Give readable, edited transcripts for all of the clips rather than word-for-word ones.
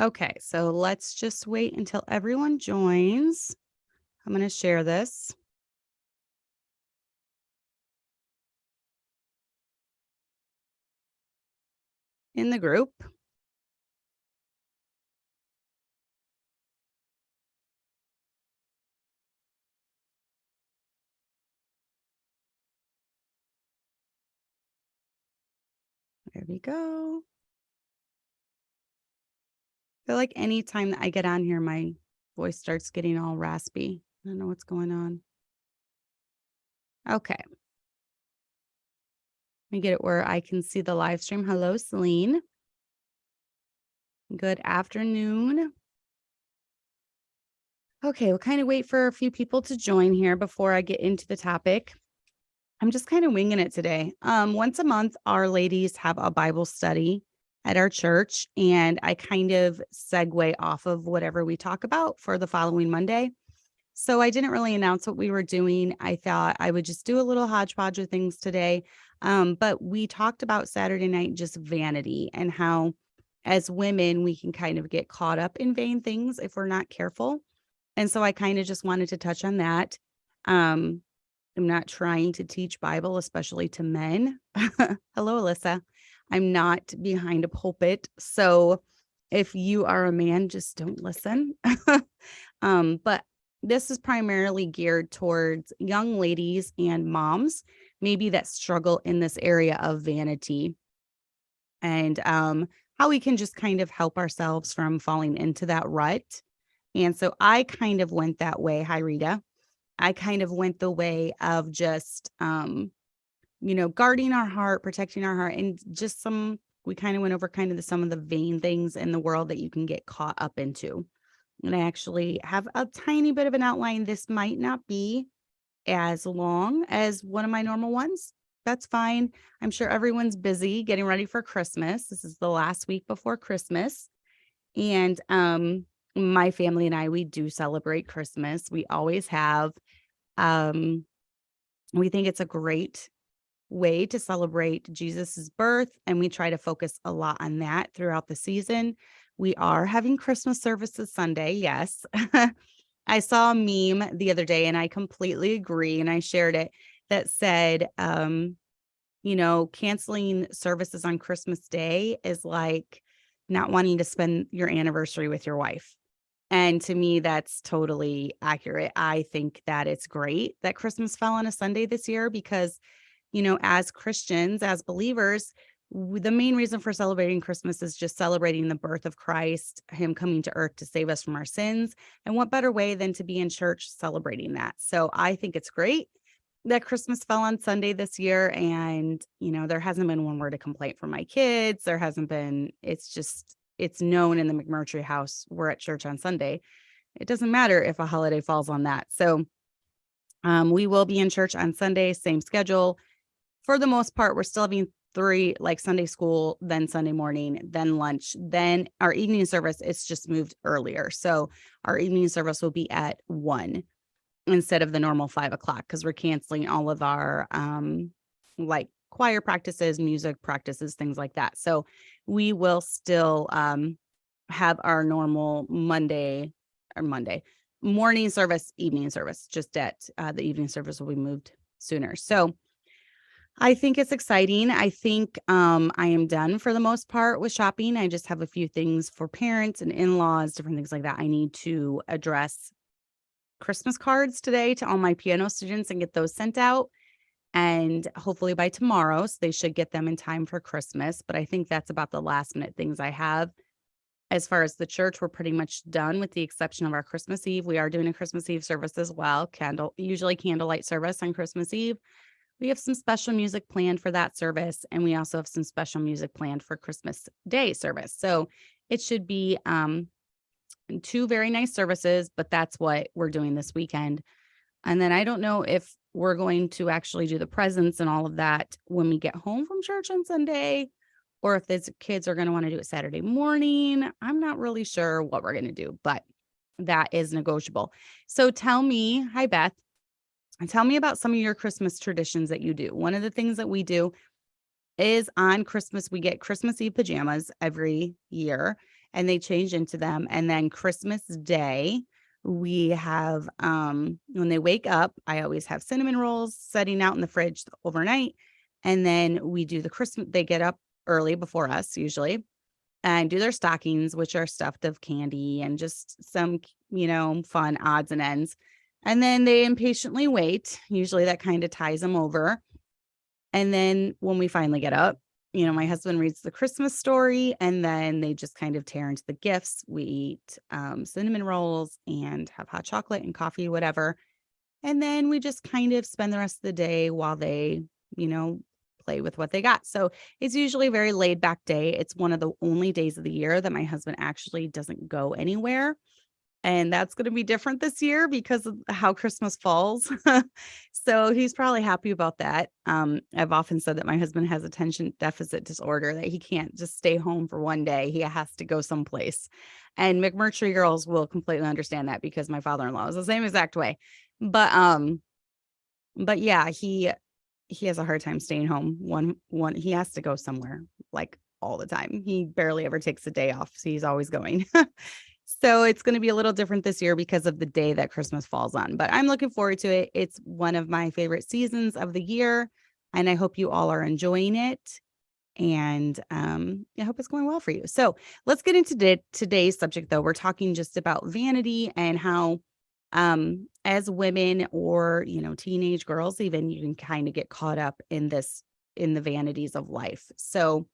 Okay, so let's just wait until everyone joins. I'm going to share this in the group. There we go. I feel like anytime that I get on here, my voice starts getting all raspy. I don't know what's going on. Okay, let me get it where I can see the live stream. Hello, Celine. Good afternoon. Okay, we'll kind of wait for a few people to join here before I get into the topic. I'm just kind of winging it today. Once a month, our ladies have a Bible study at our church, and I kind of segue off of whatever we talk about for the following Monday. So I didn't really announce what we were doing. I thought I would just do a little hodgepodge of things today. But we talked about Saturday night, just vanity, and how as women, we can kind of get caught up in vain things if we're not careful. And so I kind of just wanted to touch on that. Um, I'm not trying to teach Bible, especially to men. Hello, Alyssa. I'm not behind a pulpit. So if you are a man, just don't listen. But this is primarily geared towards young ladies and moms, maybe that struggle in this area of vanity, and how we can just kind of help ourselves from falling into that rut. And so I kind of went that way. Hi, Rita. I kind of went the way of just, guarding our heart, protecting our heart, and just we kind of went over kind of some of the vain things in the world that you can get caught up into. And I actually have a tiny bit of an outline. This might not be as long as one of my normal ones. That's fine. I'm sure everyone's busy getting ready for Christmas. This is the last week before Christmas. And my family and I, we do celebrate Christmas. We always have. Um, we think it's a great way to celebrate Jesus's birth, and we try to focus a lot on that throughout the season. We are having Christmas services Sunday. Yes. I saw a meme the other day and I completely agree. And I shared it that said, canceling services on Christmas Day is like not wanting to spend your anniversary with your wife. And to me, that's totally accurate. I think that it's great that Christmas fell on a Sunday this year because, as Christians, as believers, the main reason for celebrating Christmas is just celebrating the birth of Christ, him coming to earth to save us from our sins. And what better way than to be in church celebrating that? So I think it's great that Christmas fell on Sunday this year. And, there hasn't been one word of complaint from my kids. There hasn't been, it's known in the McMurtry house, we're at church on Sunday. It doesn't matter if a holiday falls on that. So we will be in church on Sunday, same schedule. For the most part, we're still having 3, like Sunday school, then Sunday morning, then lunch, then our evening service. It's just moved earlier. So our evening service will be at 1 instead of the normal 5:00 because we're canceling all of our like choir practices, music practices, things like that. So we will still have our normal Monday morning service, evening service, just at the evening service will be moved sooner. So I think it's exciting. I think I am done for the most part with shopping. I just have a few things for parents and in-laws, different things like that. I need to address Christmas cards today to all my piano students and get those sent out. And hopefully by tomorrow, so they should get them in time for Christmas. But I think that's about the last minute things I have. As far as the church, we're pretty much done with the exception of our Christmas Eve. We are doing a Christmas Eve service as well. Usually candlelight service on Christmas Eve. We have some special music planned for that service. And we also have some special music planned for Christmas Day service. So it should be 2 very nice services, but that's what we're doing this weekend. And then I don't know if we're going to actually do the presents and all of that when we get home from church on Sunday, or if the kids are going to want to do it Saturday morning. I'm not really sure what we're going to do, but that is negotiable. So tell me, hi, Beth, tell me about some of your Christmas traditions that you do. One of the things that we do is on Christmas, we get Christmas Eve pajamas every year. and they change into them. And then Christmas Day, we have, when they wake up, I always have cinnamon rolls setting out in the fridge overnight. And then we do they get up early before us usually and do their stockings, which are stuffed of candy and just some, fun odds and ends. And then they impatiently wait. Usually that kind of ties them over. And then when we finally get up, my husband reads the Christmas story, and then they just kind of tear into the gifts. We eat cinnamon rolls and have hot chocolate and coffee, whatever. And then we just kind of spend the rest of the day while they, play with what they got. So it's usually a very laid back day. It's one of the only days of the year that my husband actually doesn't go anywhere. And that's going to be different this year because of how Christmas falls. So he's probably happy about that. I've often said that my husband has attention deficit disorder, that he can't just stay home for one day. He has to go someplace. And McMurtry girls will completely understand that because my father-in-law is the same exact way. But yeah, he has a hard time staying home. One he has to go somewhere like all the time. He barely ever takes a day off. So he's always going. So it's going to be a little different this year because of the day that Christmas falls on, but I'm looking forward to it. It's one of my favorite seasons of the year, and I hope you all are enjoying it. And I hope it's going well for you. So let's get into today's subject, though. We're talking just about vanity and how as women or, teenage girls, even, you can kind of get caught up in the vanities of life. So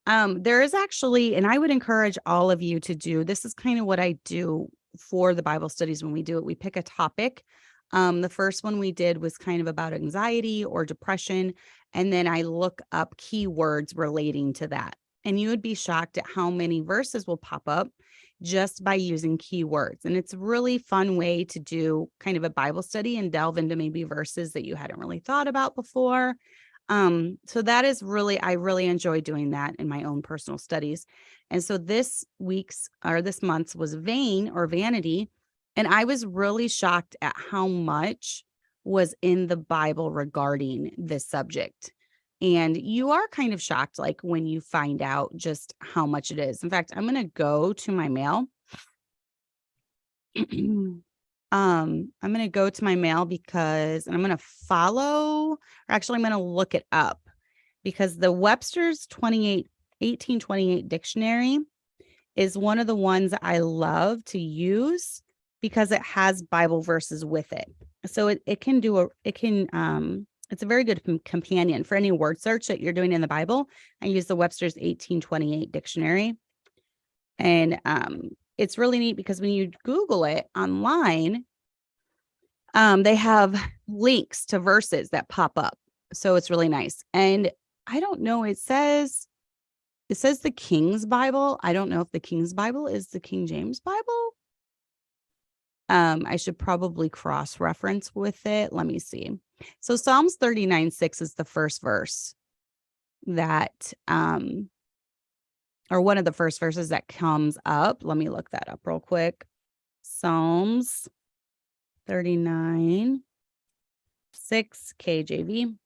there is actually, and I would encourage all of you to do, this is kind of what I do for the Bible studies when we do it. We pick a topic. The first one we did was kind of about anxiety or depression. And then I look up keywords relating to that. And you would be shocked at how many verses will pop up just by using keywords. And it's a really fun way to do kind of a Bible study and delve into maybe verses that you hadn't really thought about before. So that is I really enjoy doing that in my own personal studies. And so this month's was vain or vanity. And I was really shocked at how much was in the Bible regarding this subject. And you are kind of shocked, like when you find out just how much it is. In fact, I'm going to go to my mail. I'm going to go to my mail because, and I'm going to follow, or actually I'm going to look it up, because the Webster's 1828 dictionary is one of the ones I love to use because it has Bible verses with it. So it's a very good companion for any word search that you're doing in the Bible. I use the Webster's 1828 dictionary. And it's really neat because when you Google it online, they have links to verses that pop up. So it's really nice. And I don't know, it says the King's Bible. I don't know if the King's Bible is the King James Bible. I should probably cross-reference with it. Let me see. So Psalms 39:6 is the first verse that, or one of the first verses that comes up. Let me look that up real quick. Psalms 39:6 KJV.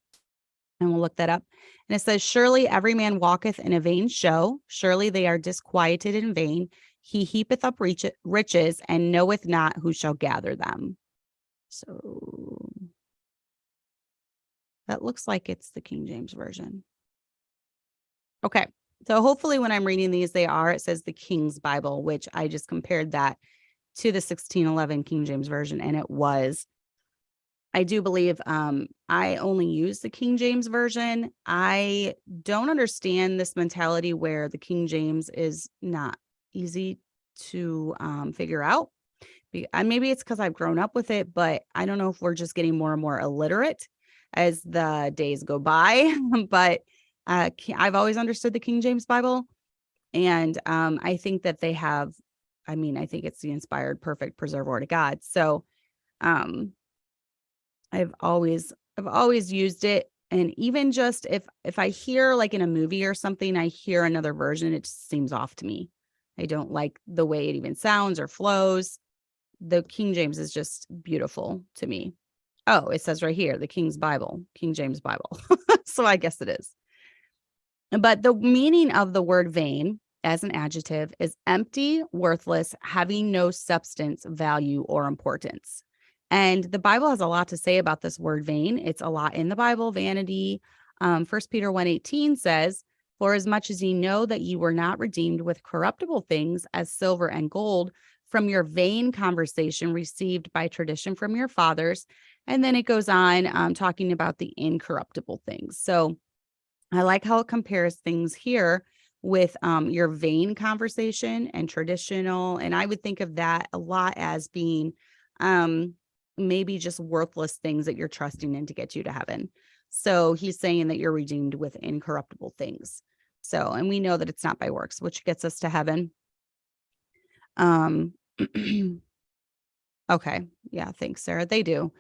And we'll look that up. And it says, surely every man walketh in a vain show. Surely they are disquieted in vain. He heapeth up riches and knoweth not who shall gather them. So that looks like it's the King James Version. Okay. So hopefully when I'm reading these, it says the King's Bible, which I just compared that to the 1611 King James Version. And it was, I do believe, I only use the King James Version. I don't understand this mentality where the King James is not easy to figure out. Maybe it's because I've grown up with it, but I don't know if we're just getting more and more illiterate as the days go by. But I've always understood the King James Bible. And I think that they have, I think it's the inspired, perfect, preserved word of God. So I've always used it. And even just if I hear, like in a movie or something, I hear another version, it just seems off to me. I don't like the way it even sounds or flows. The King James is just beautiful to me. Oh, it says right here, the King's Bible, King James Bible. So I guess it is. But the meaning of the word vain as an adjective is empty, worthless, having no substance, value, or importance. And the Bible has a lot to say about this word vain. It's a lot in the Bible, vanity. 1 Peter 1:18 says, for as much as ye know that ye were not redeemed with corruptible things as silver and gold from your vain conversation received by tradition from your fathers. And then it goes on talking about the incorruptible things. So I like how it compares things here with your vain conversation and traditional. And I would think of that a lot as being maybe just worthless things that you're trusting in to get you to heaven. So he's saying that you're redeemed with incorruptible things. So, and we know that it's not by works, which gets us to heaven. Okay. Yeah. Thanks, Sarah. They do.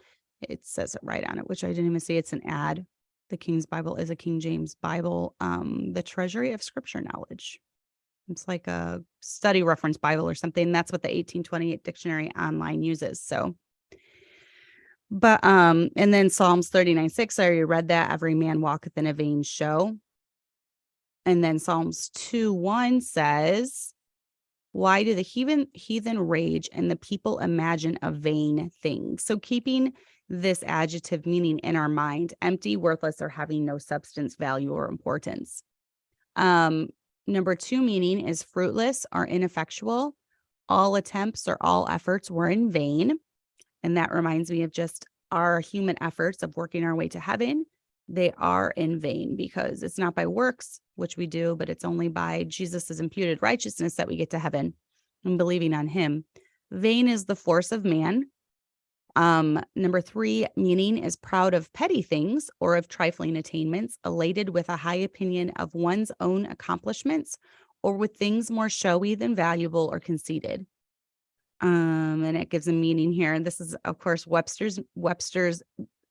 It says it right on it, which I didn't even see. It's an ad. The King's Bible is a King James Bible, the treasury of scripture knowledge. It's like a study reference Bible or something. That's what the 1828 dictionary online uses. So, but, and then Psalms 39:6, I already read that. Every man walketh in a vain show. And then Psalms 2:1 says, why do the heathen rage and the people imagine a vain thing? So keeping this adjective meaning in our mind, empty, worthless, or having no substance, value, or importance. Number 2 meaning is fruitless or ineffectual. All attempts or all efforts were in vain. And that reminds me of just our human efforts of working our way to heaven. They are in vain because it's not by works, which we do, but it's only by Jesus's imputed righteousness that we get to heaven and believing on him. Vain is the force of man. Number 3 meaning is proud of petty things or of trifling attainments, elated with a high opinion of one's own accomplishments or with things more showy than valuable or conceited. And it gives a meaning here. And this is, of course, Webster's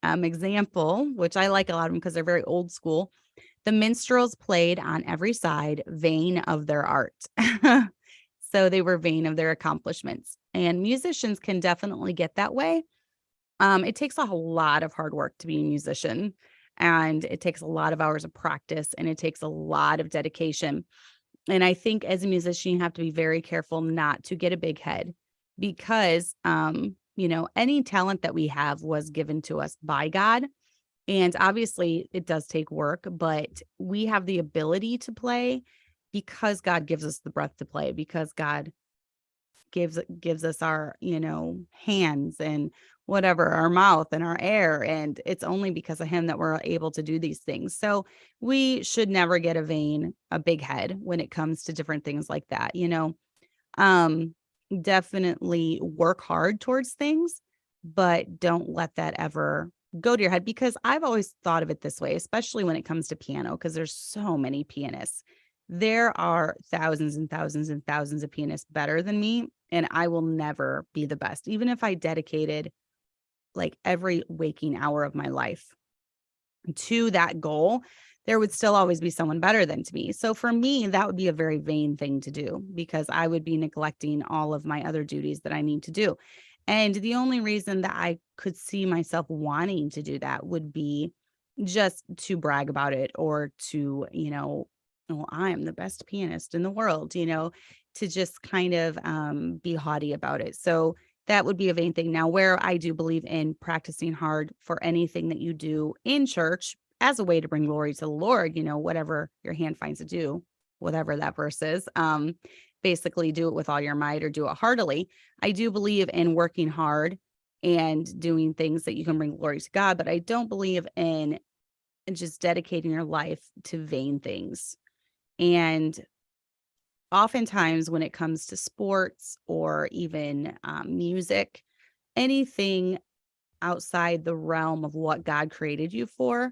example, which I like a lot of them because they're very old school. The minstrels played on every side, vain of their art. So they were vain of their accomplishments. And musicians can definitely get that way. It takes a lot of hard work to be a musician, and it takes a lot of hours of practice, and it takes a lot of dedication. And I think as a musician, you have to be very careful not to get a big head because, any talent that we have was given to us by God. And obviously it does take work, but we have the ability to play because God gives us the breath to play, because God gives us our, hands and whatever, our mouth and our air. And it's only because of him that we're able to do these things. So we should never get a big head when it comes to different things like that. Definitely work hard towards things, but don't let that ever go to your head, because I've always thought of it this way, especially when it comes to piano, because there's so many pianists. There are thousands and thousands and thousands of pianists better than me, and I will never be the best. Even if I dedicated like every waking hour of my life to that goal, there would still always be someone better than to me. So for me, that would be a very vain thing to do, because I would be neglecting all of my other duties that I need to do. And the only reason that I could see myself wanting to do that would be just to brag about it, or to, I am the best pianist in the world, to just kind of be haughty about it. So that would be a vain thing. Now, where I do believe in practicing hard for anything that you do in church as a way to bring glory to the Lord, whatever your hand finds to do, whatever that verse is, basically do it with all your might or do it heartily. I do believe in working hard and doing things that you can bring glory to God, but I don't believe in just dedicating your life to vain things. And oftentimes when it comes to sports or even music, anything outside the realm of what God created you for,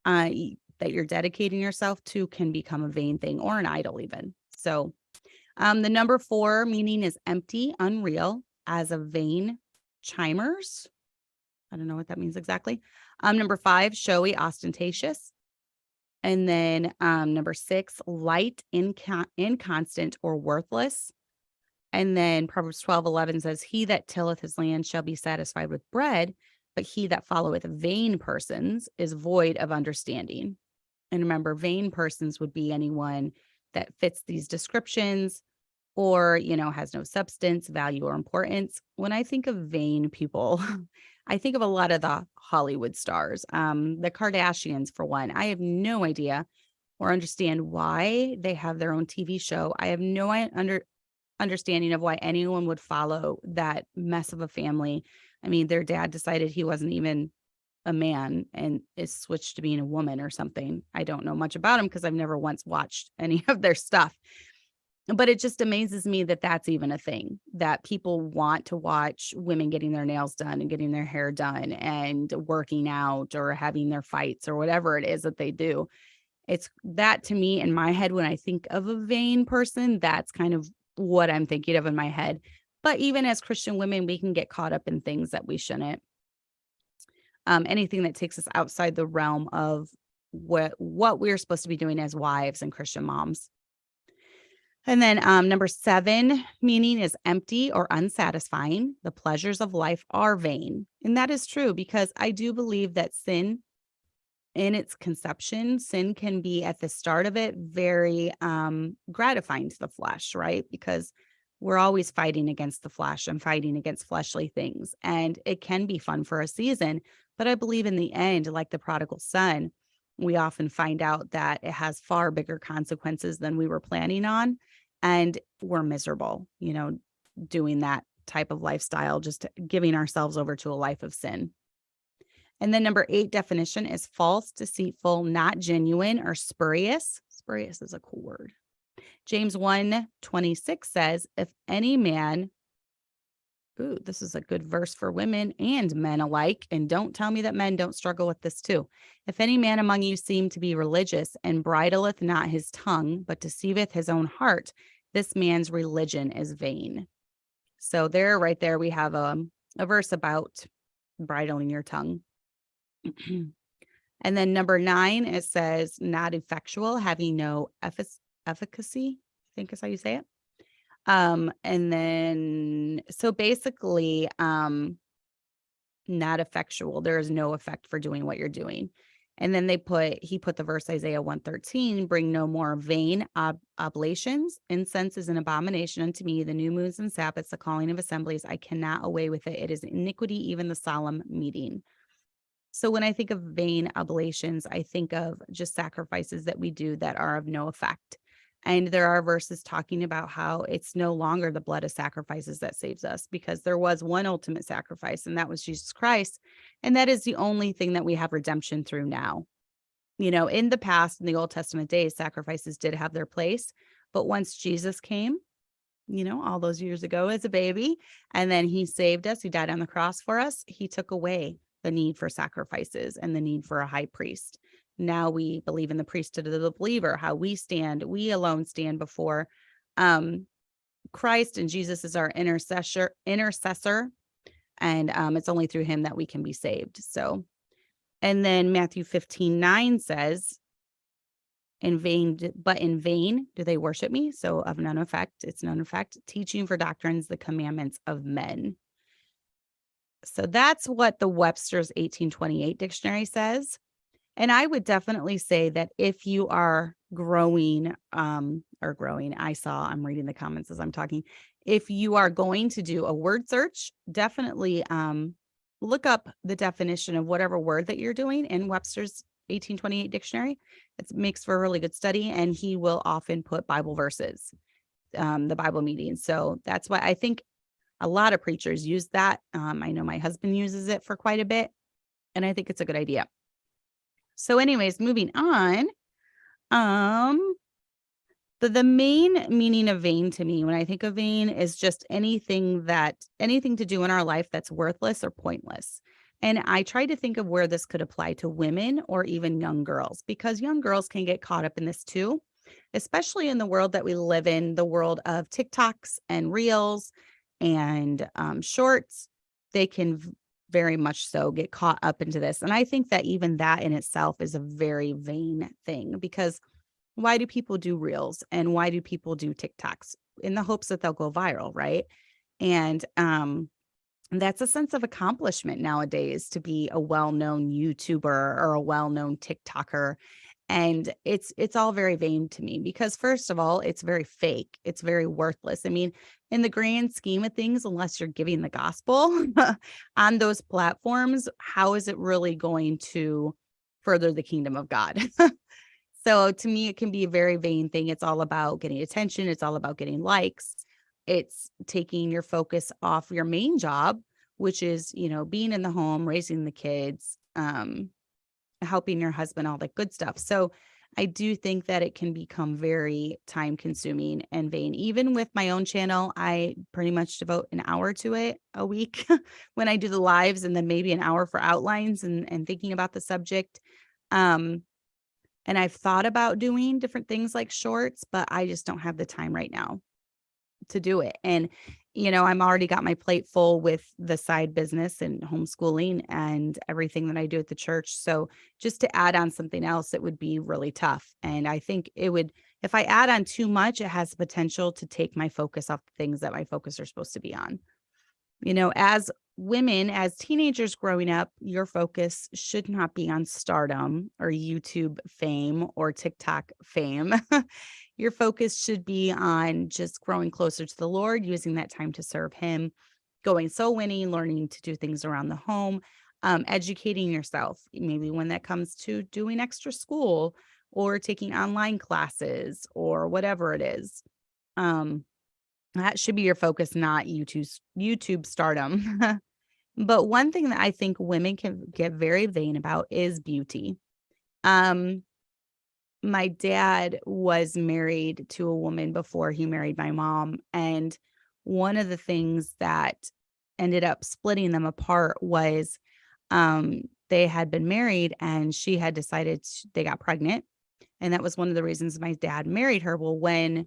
that you're dedicating yourself to, can become a vain thing or an idol even. So the number 4 meaning is empty, unreal, as a vain chimers. I don't know what that means exactly. Number 5, showy, ostentatious. And then number 6, light, inconstant, or worthless. And then Proverbs 12:11 says, he that tilleth his land shall be satisfied with bread, but he that followeth vain persons is void of understanding. And remember, vain persons would be anyone that fits these descriptions or, has no substance, value, or importance. When I think of vain people, I think of a lot of the Hollywood stars, the Kardashians, for one. I have no idea or understand why they have their own TV show. I have no understanding of why anyone would follow that mess of a family. I mean, their dad decided he wasn't even a man and is switched to being a woman or something. I don't know much about him because I've never once watched any of their stuff. But it just amazes me that that's even a thing, that people want to watch women getting their nails done and getting their hair done and working out or having their fights or whatever it is that they do. It's that, to me, in my head, when I think of a vain person, that's kind of what I'm thinking of in my head. But even as Christian women, we can get caught up in things that we shouldn't. Anything that takes us outside the realm of what we're supposed to be doing as wives and Christian moms. And then number 7 meaning is empty or unsatisfying. The pleasures of life are vain. And that is true, because I do believe that sin, in its conception, sin can be at the start of it very gratifying to the flesh, right? Because we're always fighting against the flesh and fighting against fleshly things. And it can be fun for a season. But I believe in the end, like the prodigal son, we often find out that it has far bigger consequences than we were planning on. And we're miserable, doing that type of lifestyle, just giving ourselves over to a life of sin. And then number 8 definition is false, deceitful, not genuine, or spurious. Spurious is a cool word. James 1:26 says, if any man, this is a good verse for women and men alike, and don't tell me that men don't struggle with this too. If any man among you seem to be religious and bridleth not his tongue, but deceiveth his own heart, this man's religion is vain. So right there, we have a verse about bridling your tongue. And then number 9, it says not effectual, having no efficacy, I think is how you say it. And then, so basically, not effectual. There is no effect for doing what you're doing. And then he put the verse Isaiah 1:13, bring no more vain oblations. Incense is an abomination unto me, the new moons and Sabbaths, the calling of assemblies. I cannot away with it. It is iniquity, even the solemn meeting. So when I think of vain oblations, I think of just sacrifices that we do that are of no effect. And there are verses talking about how it's no longer the blood of sacrifices that saves us, because there was one ultimate sacrifice, and that was Jesus Christ. And that is the only thing that we have redemption through now. In the past, in the Old Testament days, sacrifices did have their place. But once Jesus came, all those years ago as a baby, and then he saved us, he died on the cross for us, he took away the need for sacrifices and the need for a high priest. Now we believe in the priesthood of the believer, how we alone stand before Christ, and Jesus is our intercessor. And it's only through him that we can be saved. So, and then Matthew 15:9 says, in vain do they worship me. So of none effect, it's none effect, teaching for doctrines the commandments of men. So that's what the Webster's 1828 dictionary says. And I would definitely say that if you are growing, I'm reading the comments as I'm talking. If you are going to do a word search, definitely look up the definition of whatever word that you're doing in Webster's 1828 dictionary. It makes for a really good study, and he will often put Bible verses, the Bible meaning. So that's why I think a lot of preachers use that. I know my husband uses it for quite a bit, and I think it's a good idea. So anyways, moving on. The main meaning of vain to me, when I think of vain, is just anything to do in our life that's worthless or pointless. And I try to think of where this could apply to women or even young girls, because young girls can get caught up in this too, especially in the world that we live in, the world of TikToks and Reels and shorts. They can very much so get caught up into this. And I think that even that in itself is a very vain thing, because why do people do Reels and why do people do TikToks? In the hopes that they'll go viral, right? And that's a sense of accomplishment nowadays, to be a well-known YouTuber or a well-known TikToker. And it's all very vain to me because first of all, it's very fake. It's very worthless. I mean, in the grand scheme of things, unless you're giving the gospel on those platforms, how is it really going to further the kingdom of God? So to me, it can be a very vain thing. It's all about getting attention. It's all about getting likes. It's taking your focus off your main job, which is, being in the home, raising the kids, helping your husband, all that good stuff. So I do think that it can become very time consuming and vain. Even with my own channel, I pretty much devote an hour to it a week when I do the lives, and then maybe an hour for outlines and thinking about the subject. Um, and I've thought about doing different things like shorts, but I just don't have the time right now to do it. And, I'm already got my plate full with the side business and homeschooling and everything that I do at the church. So just to add on something else, it would be really tough. And I think it would, if I add on too much, it has the potential to take my focus off the things that my focus are supposed to be on. As women, as teenagers growing up, your focus should not be on stardom or YouTube fame or TikTok fame. Your focus should be on just growing closer to the Lord, using that time to serve Him, going soul winning, learning to do things around the home, educating yourself, maybe when that comes to doing extra school or taking online classes or whatever it is. That should be your focus, not YouTube stardom. But one thing that I think women can get very vain about is beauty. Um, my dad was married to a woman before he married my mom, and one of the things that ended up splitting them apart was they had been married and she had decided they got pregnant, and that was one of the reasons my dad married her. Well, when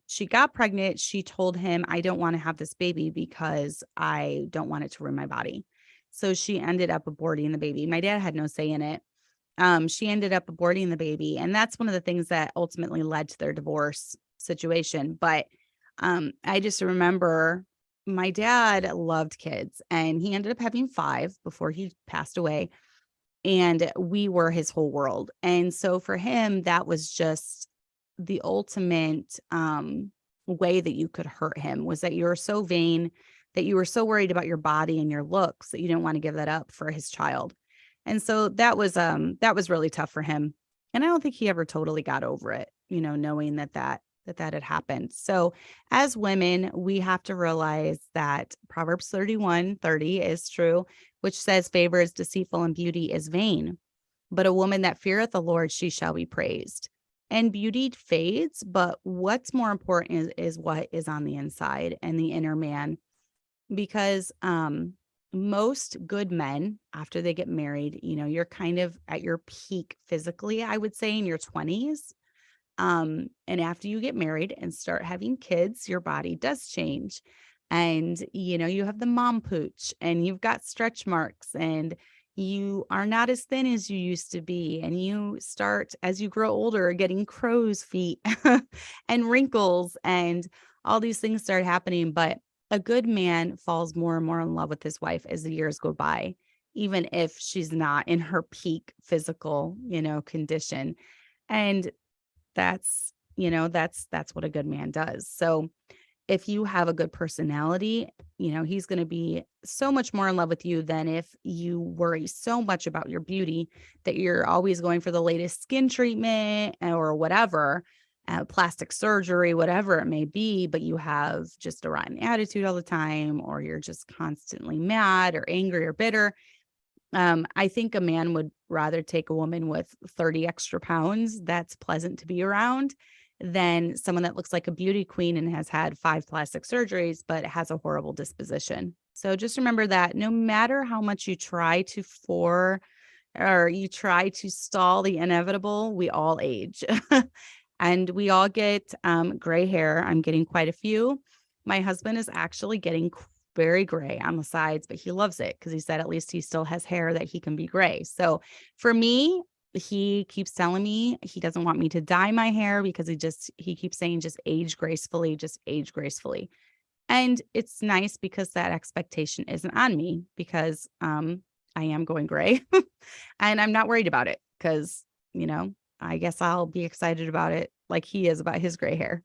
she got pregnant, she told him, I don't want to have this baby because I don't want it to ruin my body. So she ended up aborting the baby. My dad had no say in it. She ended up aborting the baby. And that's one of the things that ultimately led to their divorce situation. But I just remember my dad loved kids, and he ended up having 5 before he passed away. And we were his whole world. And so for him, that was just the ultimate way that you could hurt him, was that you were so vain, that you were so worried about your body and your looks that you didn't want to give that up for his child. And so that was really tough for him. And I don't think he ever totally got over it, knowing that had happened. So as women, we have to realize that Proverbs 31:30 is true, which says favor is deceitful and beauty is vain. But a woman that feareth the Lord, she shall be praised. And beauty fades, but what's more important is what is on the inside and the inner man. Because most good men, after they get married, you're kind of at your peak physically, I would say, in your 20s. And after you get married and start having kids, your body does change. And, you have the mom pooch and you've got stretch marks and you are not as thin as you used to be. And you start, as you grow older, getting crow's feet and wrinkles, and all these things start happening. But a good man falls more and more in love with his wife as the years go by, even if she's not in her peak physical, condition. And that's what a good man does. So if you have a good personality, he's going to be so much more in love with you than if you worry so much about your beauty that you're always going for the latest skin treatment or whatever, plastic surgery, whatever it may be, but you have just a rotten attitude all the time, or you're just constantly mad or angry or bitter. I think a man would rather take a woman with 30 extra pounds that's pleasant to be around than someone that looks like a beauty queen and has had 5 plastic surgeries, but has a horrible disposition. So just remember that no matter how much you try to stall the inevitable, we all age and we all get gray hair. I'm getting quite a few. My husband is actually getting very gray on the sides, but he loves it because he said at least he still has hair that he can be gray. So for me, he keeps telling me he doesn't want me to dye my hair because he keeps saying just age gracefully. And it's nice because that expectation isn't on me, because I am going gray and I'm not worried about it because I guess I'll be excited about it like he is about his gray hair.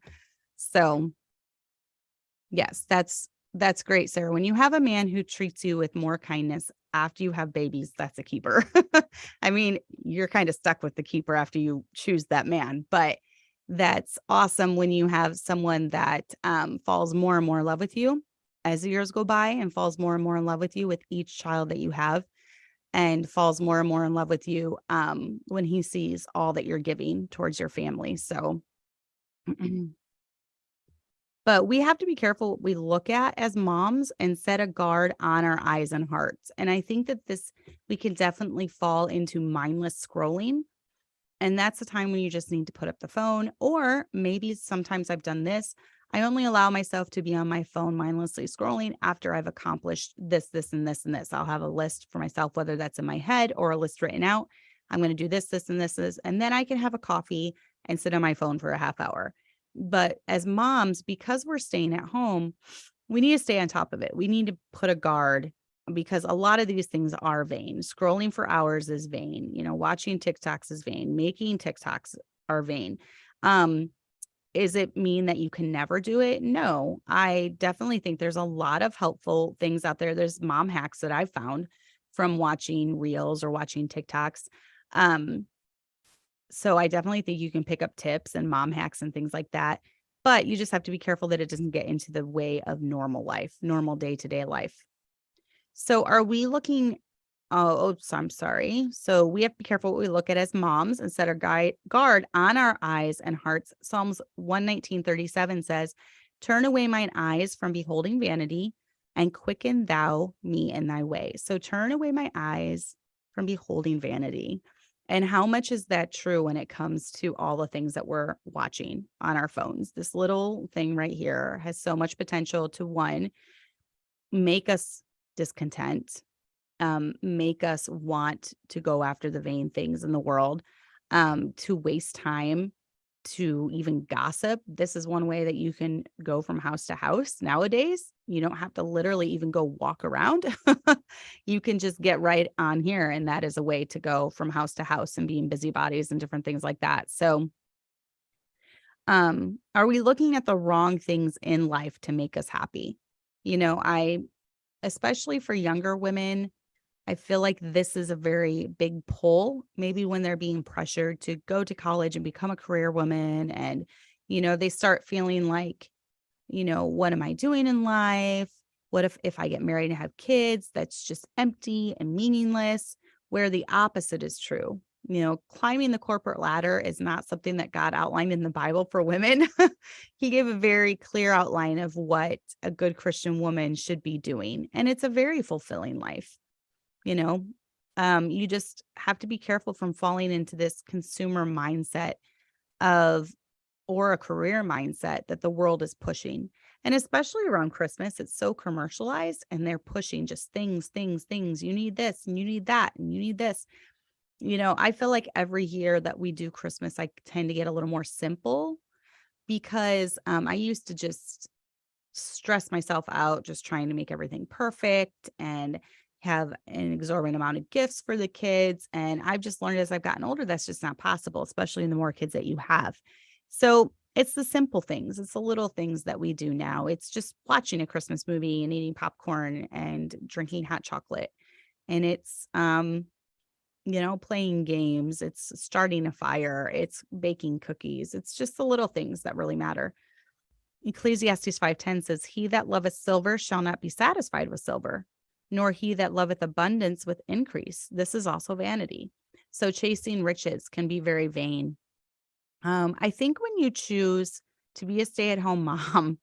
So yes, that's great, Sarah. When you have a man who treats you with more kindness after you have babies, that's a keeper. I mean, you're kind of stuck with the keeper after you choose that man, but that's awesome when you have someone that falls more and more in love with you as the years go by, and falls more and more in love with you with each child that you have, and falls more and more in love with you when he sees all that you're giving towards your family. So but we have to be careful what we look at as moms and set a guard on our eyes and hearts. And I think that we can definitely fall into mindless scrolling. And that's the time when you just need to put up the phone. Or maybe sometimes I've done this. I only allow myself to be on my phone mindlessly scrolling after I've accomplished this, this, and this, and this. I'll have a list for myself, whether that's in my head or a list written out. I'm going to do this, this, and this, and then I can have a coffee and sit on my phone for a half hour. But as moms, because we're staying at home, we need to stay on top of it. We need to put a guard, because a lot of these things are vain. Scrolling for hours is vain. Watching TikToks is vain. Making TikToks are vain. Is it mean that you can never do it? No, I definitely think there's a lot of helpful things out there. There's mom hacks that I've found from watching reels or watching TikToks. So I definitely think you can pick up tips and mom hacks and things like that. But you just have to be careful that it doesn't get into the way of normal life, normal day-to-day life. So are we looking? So I'm sorry. So we have to be careful what we look at as moms and set our guard on our eyes and hearts. Psalms 119:37 says, "Turn away mine eyes from beholding vanity, and quicken thou me in thy way." So turn away my eyes from beholding vanity. And how much is that true when it comes to all the things that we're watching on our phones? This little thing right here has so much potential to, one, make us discontent, make us want to go after the vain things in the world, to waste time, to even gossip. This is one way that you can go from house to house nowadays. You don't have to literally even go walk around. You can just get right on here. And that is a way to go from house to house and being busybodies and different things like that. So, are we looking at the wrong things in life to make us happy? Especially for younger women, I feel like this is a very big pull, maybe when they're being pressured to go to college and become a career woman. And, they start feeling like, what am I doing in life? What if I get married and have kids? That's just empty and meaningless, where the opposite is true. Climbing the corporate ladder is not something that God outlined in the Bible for women. He gave a very clear outline of what a good Christian woman should be doing. And it's a very fulfilling life. You just have to be careful from falling into this consumer mindset or a career mindset that the world is pushing. And especially around Christmas, it's so commercialized, and they're pushing just things. You need this and you need that and you need this. I feel like every year that we do Christmas, I tend to get a little more simple, because I used to just stress myself out just trying to make everything perfect and have an exorbitant amount of gifts for the kids. And I've just learned as I've gotten older, that's just not possible, especially in the more kids that you have. So it's the simple things. It's the little things that we do now. It's just watching a Christmas movie and eating popcorn and drinking hot chocolate. And it's, playing games. It's starting a fire. It's baking cookies. It's just the little things that really matter. Ecclesiastes 5:10 says, "He that loveth silver shall not be satisfied with silver, nor he that loveth abundance with increase. This is also vanity." So chasing riches can be very vain. I think when you choose to be a stay-at-home mom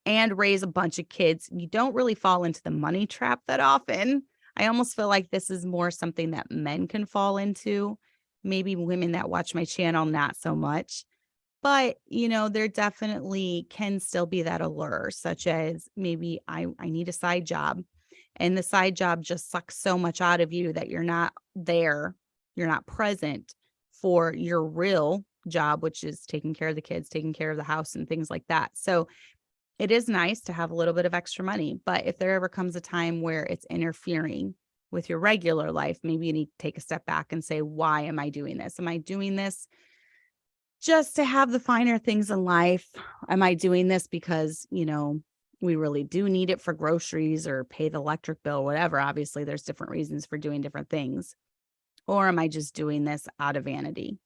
and raise a bunch of kids, you don't really fall into the money trap that often. I almost feel like this is more something that men can fall into. Maybe women that watch my channel, not so much. But, there definitely can still be that allure, such as maybe I need a side job, and the side job just sucks so much out of you that you're not there. You're not present for your real job, which is taking care of the kids, taking care of the house and things like that. So it is nice to have a little bit of extra money, but if there ever comes a time where it's interfering with your regular life, maybe you need to take a step back and say, why am I doing this? Am I doing this just to have the finer things in life? Am I doing this because, we really do need it for groceries or pay the electric bill, whatever? Obviously, there's different reasons for doing different things. Or am I just doing this out of vanity?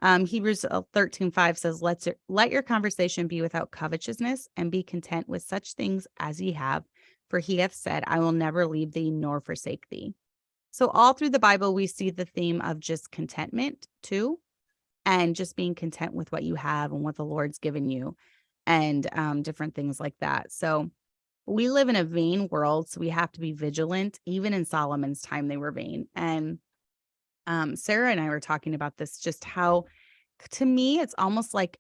Hebrews 13:5 says, let your conversation be without covetousness, and be content with such things as ye have. For he hath said, I will never leave thee nor forsake thee. So all through the Bible, we see the theme of just contentment too, and just being content with what you have and what the Lord's given you, and different things like that. So we live in a vain world, so we have to be vigilant. Even in Solomon's time, they were vain. And Sarah and I were talking about this, just how, to me, it's almost like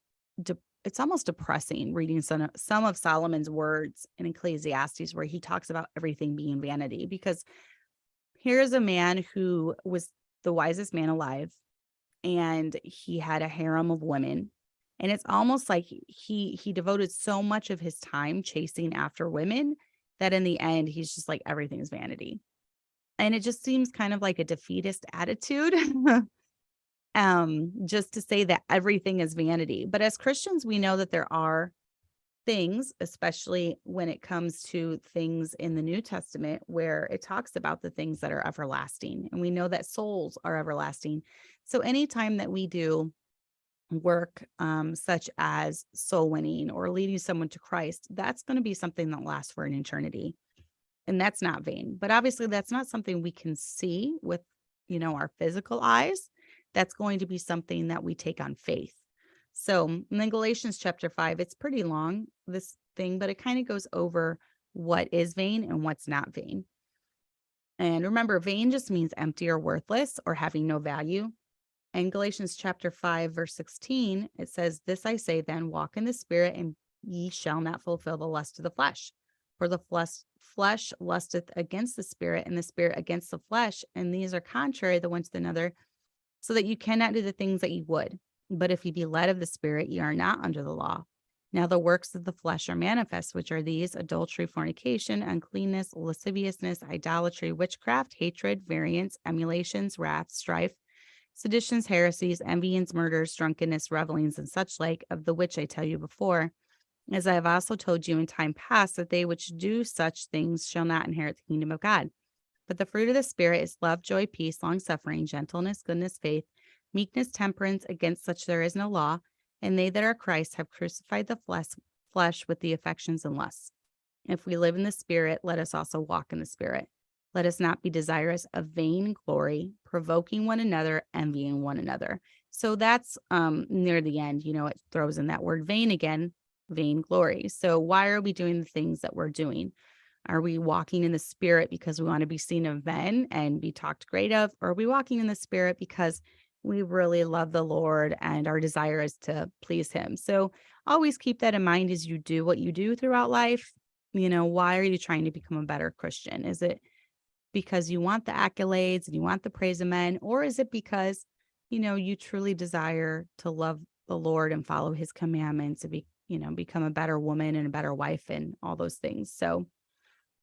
it's almost depressing reading some of Solomon's words in Ecclesiastes, where he talks about everything being vanity. Because here's a man who was the wisest man alive, and he had a harem of women. And it's almost like he devoted so much of his time chasing after women that in the end, he's just like, everything's vanity. And it just seems kind of like a defeatist attitude, just to say that everything is vanity. But as Christians, we know that there are things, especially when it comes to things in the New Testament, where it talks about the things that are everlasting. And we know that souls are everlasting. So anytime that we do work such as soul winning or leading someone to Christ, that's going to be something that lasts for an eternity. And that's not vain. But obviously, that's not something we can see with, our physical eyes. That's going to be something that we take on faith. So and then Galatians chapter 5, it's pretty long, this thing, but it kind of goes over what is vain and what's not vain. And remember, vain just means empty or worthless or having no value. And Galatians chapter 5, verse 16, it says, this I say then, walk in the Spirit, and ye shall not fulfill the lust of the flesh. For the flesh lusteth against the Spirit, and the Spirit against the flesh, and these are contrary the one to another, so that you cannot do the things that ye would. But if ye be led of the Spirit, ye are not under the law. Now the works of the flesh are manifest, which are these: adultery, fornication, uncleanness, lasciviousness, idolatry, witchcraft, hatred, variance, emulations, wrath, strife, seditions, heresies, envyings, murders, drunkenness, revelings, and such like, of the which I tell you before, as I have also told you in time past, that they which do such things shall not inherit the kingdom of God. But the fruit of the Spirit is love, joy, peace, long-suffering, gentleness, goodness, faith, meekness, temperance. Against such there is no law. And they that are Christ have crucified the flesh with the affections and lusts. If we live in the Spirit, let us also walk in the Spirit. Let us not be desirous of vain glory, provoking one another, envying one another. So that's near the end, it throws in that word vain again, vain glory. So why are we doing the things that we're doing? Are we walking in the Spirit because we want to be seen of men and be talked great of? Or are we walking in the Spirit because we really love the Lord and our desire is to please him? So always keep that in mind as you do what you do throughout life. Why are you trying to become a better Christian? Is it because you want the accolades and you want the praise of men? Or is it because, you truly desire to love the Lord and follow his commandments and become a better woman and a better wife and all those things? So,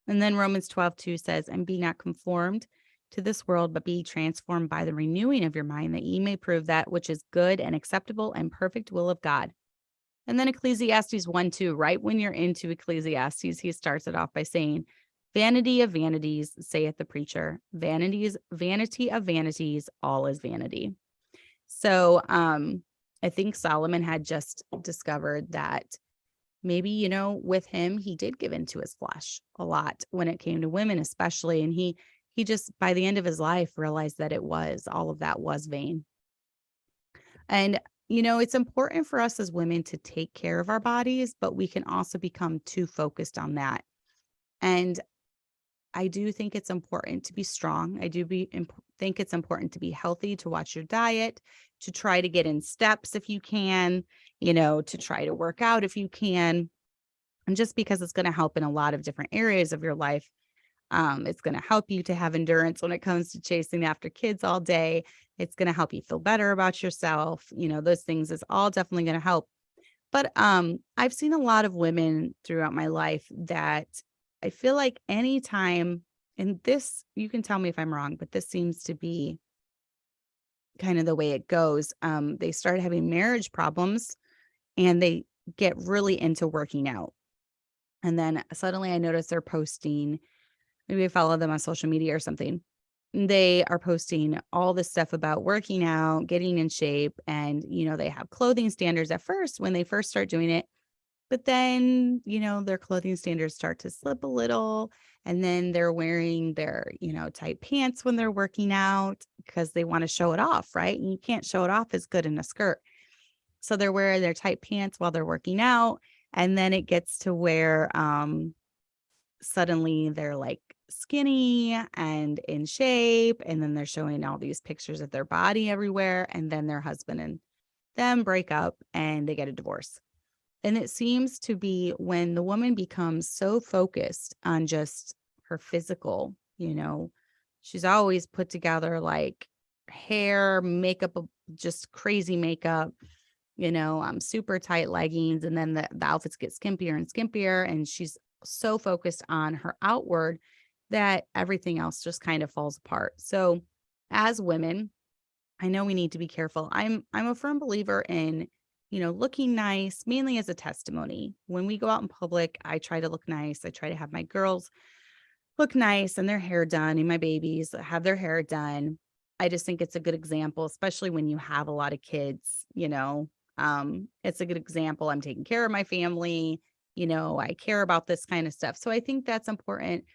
and then Romans 12:2 says, and be not conformed to this world, but be transformed by the renewing of your mind, that ye may prove that which is good and acceptable and perfect will of God. And then Ecclesiastes 1:2, right when you're into Ecclesiastes, he starts it off by saying, vanity of vanities, saith the preacher, vanity of vanities, all is vanity. So I think Solomon had just discovered that maybe, with him, he did give into his flesh a lot when it came to women, especially. And he just, by the end of his life, realized that all of that was vain. And, it's important for us as women to take care of our bodies, but we can also become too focused on that. And I do think it's important to be strong. I do think it's important to be healthy, to watch your diet, to try to get in steps if you can, to try to work out if you can. And just because it's going to help in a lot of different areas of your life. It's going to help you to have endurance when it comes to chasing after kids all day. It's going to help you feel better about yourself. Those things is all definitely going to help. But I've seen a lot of women throughout my life that I feel like anytime and this, you can tell me if I'm wrong, but this seems to be kind of the way it goes. They start having marriage problems and they get really into working out. And then suddenly I notice they're posting, maybe I follow them on social media or something. They are posting all this stuff about working out, getting in shape, and they have clothing standards at first when they first start doing it. But then, their clothing standards start to slip a little, and then they're wearing their, tight pants when they're working out because they want to show it off, right? And you can't show it off as good in a skirt. So they're wearing their tight pants while they're working out, and then it gets to where suddenly they're like skinny and in shape, and then they're showing all these pictures of their body everywhere, and then their husband and them break up and they get a divorce. And it seems to be when the woman becomes so focused on just her physical, she's always put together like hair, makeup, just crazy makeup, super tight leggings. And then the outfits get skimpier and skimpier. And she's so focused on her outward that everything else just kind of falls apart. So as women, I know we need to be careful. I'm a firm believer in looking nice, mainly as a testimony. When we go out in public, I try to look nice. I try to have my girls look nice and their hair done, and my babies have their hair done. I just think it's a good example, especially when you have a lot of kids, it's a good example. I'm taking care of my family, I care about this kind of stuff. So I think that's important.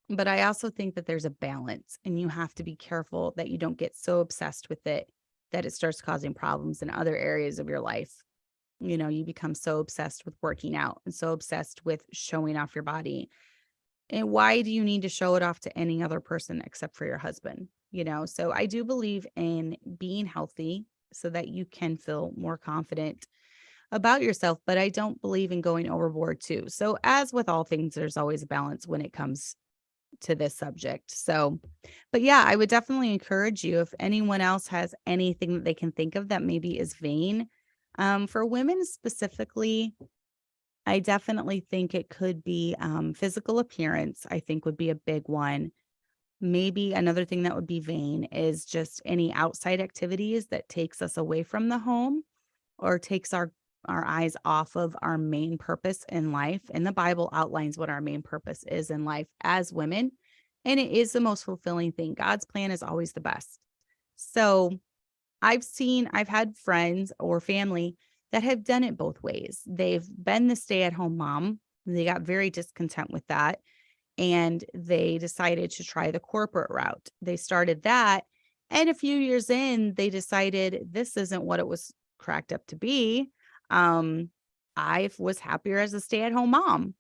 But I also think that there's a balance, and you have to be careful that you don't get so obsessed with it that it starts causing problems in other areas of your life. You become so obsessed with working out and so obsessed with showing off your body. And why do you need to show it off to any other person except for your husband? So I do believe in being healthy so that you can feel more confident about yourself, but I don't believe in going overboard too. So as with all things, there's always a balance when it comes to this subject. So, but yeah, I would definitely encourage you, if anyone else has anything that they can think of that maybe is vain. For women specifically, I definitely think it could be physical appearance, I think would be a big one. Maybe another thing that would be vain is just any outside activities that takes us away from the home or takes our eyes off of our main purpose in life. And the Bible outlines what our main purpose is in life as women. And it is the most fulfilling thing. God's plan is always the best. So I've had friends or family that have done it both ways. They've been the stay-at-home mom. They got very discontent with that, and they decided to try the corporate route. They started that, and a few years in, they decided this isn't what it was cracked up to be. I was happier as a stay-at-home mom.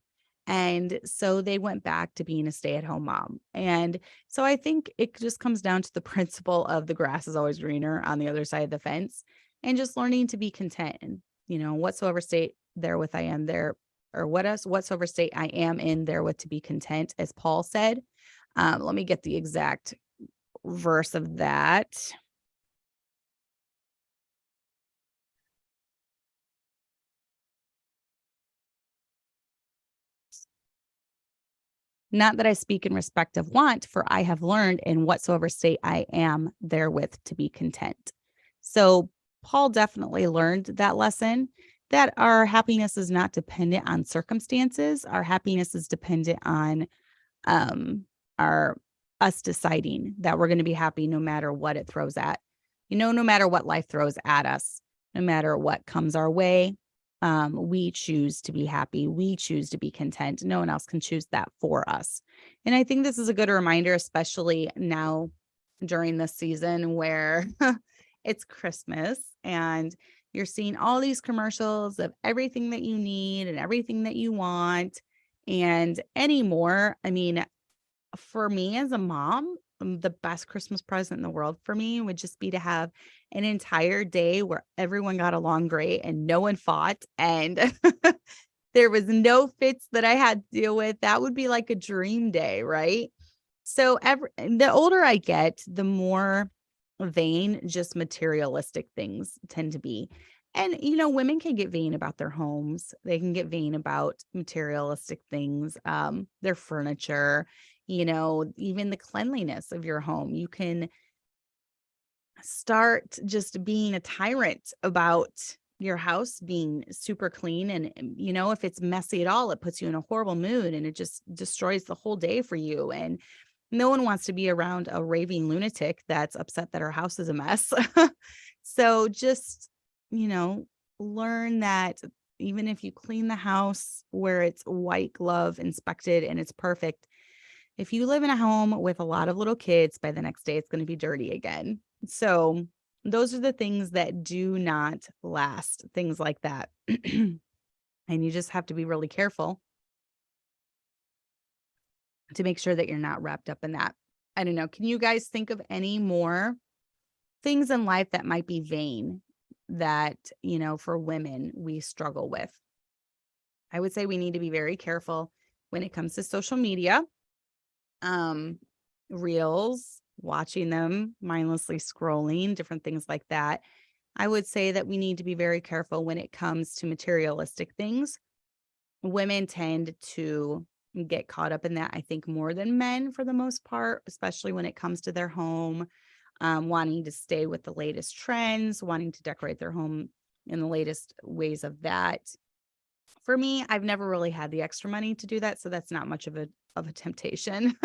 And so they went back to being a stay-at-home mom. And so I think it just comes down to the principle of the grass is always greener on the other side of the fence, and just learning to be content. And, whatsoever state therewith I am there, or whatsoever state I am in therewith to be content, as Paul said. Let me get the exact verse of that. Not that I speak in respect of want, for I have learned in whatsoever state I am therewith to be content. So Paul definitely learned that lesson, that our happiness is not dependent on circumstances. Our happiness is dependent on um, our us deciding that we're going to be happy no matter what it throws at, no matter what life throws at us, no matter what comes our way. We choose to be happy. We choose to be content. No one else can choose that for us. And I think this is a good reminder, especially now during this season where it's Christmas and you're seeing all these commercials of everything that you need and everything that you want. And anymore, I mean, for me as a mom, the best Christmas present in the world for me would just be to have an entire day where everyone got along great and no one fought and there was no fits that I had to deal with. That would be like a dream day, right? So the older I get, the more vain just materialistic things tend to be. And, women can get vain about their homes. They can get vain about materialistic things, their furniture, even the cleanliness of your home. You can start just being a tyrant about your house being super clean. And, if it's messy at all, it puts you in a horrible mood and it just destroys the whole day for you. And no one wants to be around a raving lunatic that's upset that her house is a mess. So just, learn that even if you clean the house where it's white glove inspected and it's perfect, if you live in a home with a lot of little kids, by the next day, it's going to be dirty again. So those are the things that do not last, things like that. And you just have to be really careful to make sure that you're not wrapped up in that. I don't know. Can you guys think of any more things in life that might be vain that, for women we struggle with? I would say we need to be very careful when it comes to social media. Reels, watching them, mindlessly scrolling, different things like that. I would say that we need to be very careful when it comes to materialistic things. Women tend to get caught up in that, I think, more than men for the most part, especially when it comes to their home, wanting to stay with the latest trends, wanting to decorate their home in the latest ways of that. For me, I've never really had the extra money to do that, so that's not much of a temptation.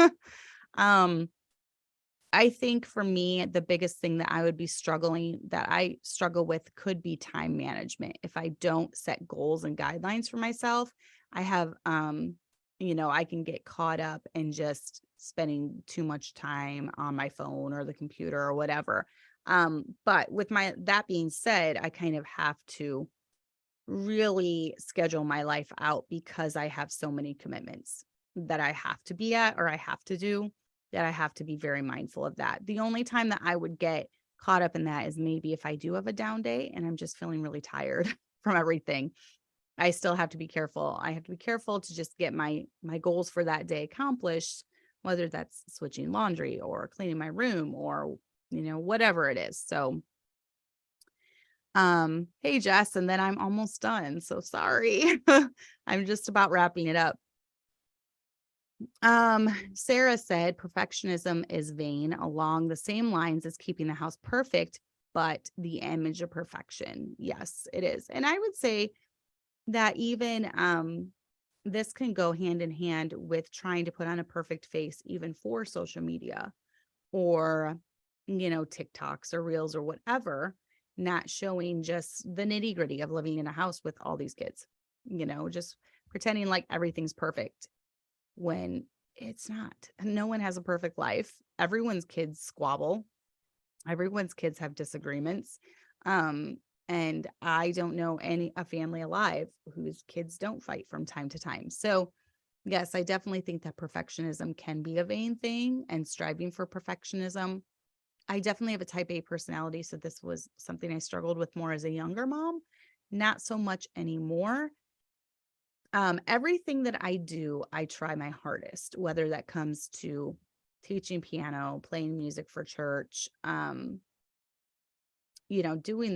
I think for me, the biggest thing that I struggle with could be time management. If I don't set goals and guidelines for myself, I have, I can get caught up in just spending too much time on my phone or the computer or whatever. But with that being said, I kind of have to really schedule my life out because I have so many commitments that I have to be at or I have to do, that I have to be very mindful of that. The only time that I would get caught up in that is maybe if I do have a down day and I'm just feeling really tired from everything. I still have to be careful. I have to be careful to just get my goals for that day accomplished, whether that's switching laundry or cleaning my room or, whatever it is. So hey Jess, and then I'm almost done. So sorry. I'm just about wrapping it up. Sarah said perfectionism is vain along the same lines as keeping the house perfect, but the image of perfection. Yes, it is. And I would say that even this can go hand in hand with trying to put on a perfect face, even for social media or, TikToks or reels or whatever, not showing just the nitty gritty of living in a house with all these kids, just pretending like everything's perfect when it's not. No one has a perfect life. Everyone's kids squabble. Everyone's kids have disagreements. And I don't know a family alive whose kids don't fight from time to time. So yes, I definitely think that perfectionism can be a vain thing and striving for perfectionism. I definitely have a type A personality. So this was something I struggled with more as a younger mom, not so much anymore. Everything that I do, I try my hardest, whether that comes to teaching piano, playing music for church, doing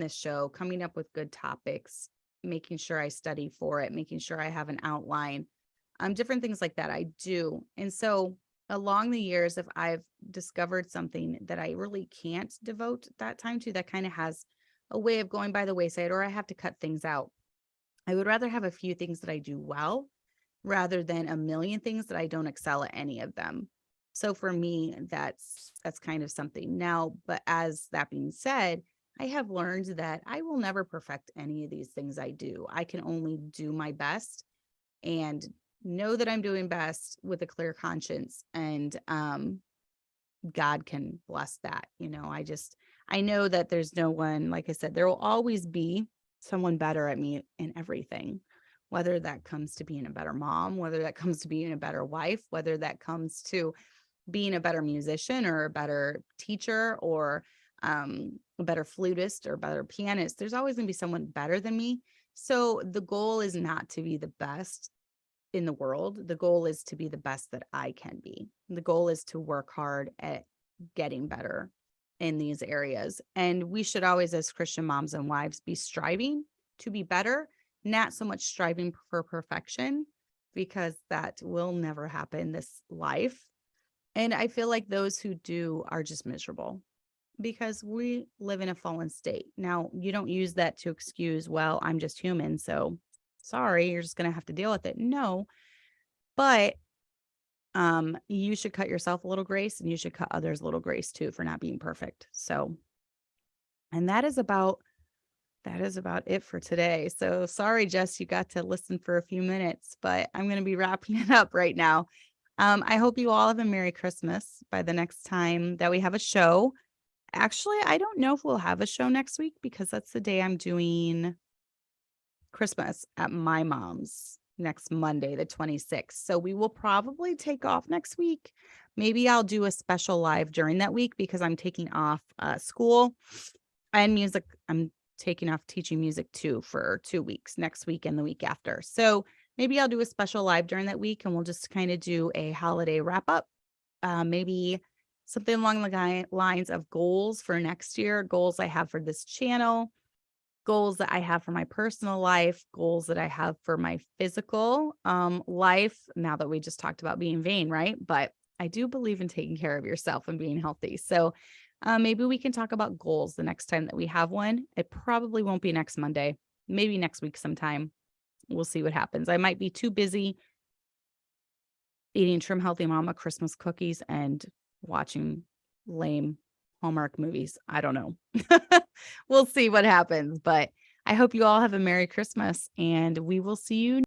this show, coming up with good topics, making sure I study for it, making sure I have an outline, different things like that I do. And so along the years, if I've discovered something that I really can't devote that time to, that kind of has a way of going by the wayside, or I have to cut things out, I would rather have a few things that I do well rather than a million things that I don't excel at any of them. So for me, that's kind of something now. But as that being said, I have learned that I will never perfect any of these things I do. I can only do my best and know that I'm doing best with a clear conscience. And God can bless that. I know that there's no one, like I said, there will always be someone better at me in everything, whether that comes to being a better mom, whether that comes to being a better wife, whether that comes to being a better musician or a better teacher or a better flutist or a better pianist. There's always going to be someone better than me. So the goal is not to be the best in the world. The goal is to be the best that I can be. The goal is to work hard at getting better in these areas. And we should always, as Christian moms and wives, be striving to be better, not so much striving for perfection, because that will never happen this life. And I feel like those who do are just miserable because we live in a fallen state. Now, you don't use that to excuse, well, I'm just human. So sorry, you're just going to have to deal with it. No, but you should cut yourself a little grace and you should cut others a little grace too for not being perfect. So, and that is about it for today. So sorry, Jess, you got to listen for a few minutes, but I'm going to be wrapping it up right now. I hope you all have a Merry Christmas by the next time that we have a show. Actually, I don't know if we'll have a show next week because that's the day I'm doing Christmas at my mom's next Monday, the 26th. So we will probably take off next week. Maybe I'll do a special live during that week because I'm taking off school and music. I'm taking off teaching music too for 2 weeks, next week and the week after. So maybe I'll do a special live during that week and we'll just kind of do a holiday wrap up. Maybe something along the lines of goals for next year, goals I have for this channel, goals that I have for my personal life, goals that I have for my physical life. Now that we just talked about being vain, right? But I do believe in taking care of yourself and being healthy. So maybe we can talk about goals the next time that we have one. It probably won't be next Monday, maybe next week sometime. We'll see what happens. I might be too busy eating Trim Healthy Mama Christmas cookies and watching lame Hallmark movies. I don't know. We'll see what happens, but I hope you all have a Merry Christmas and we will see you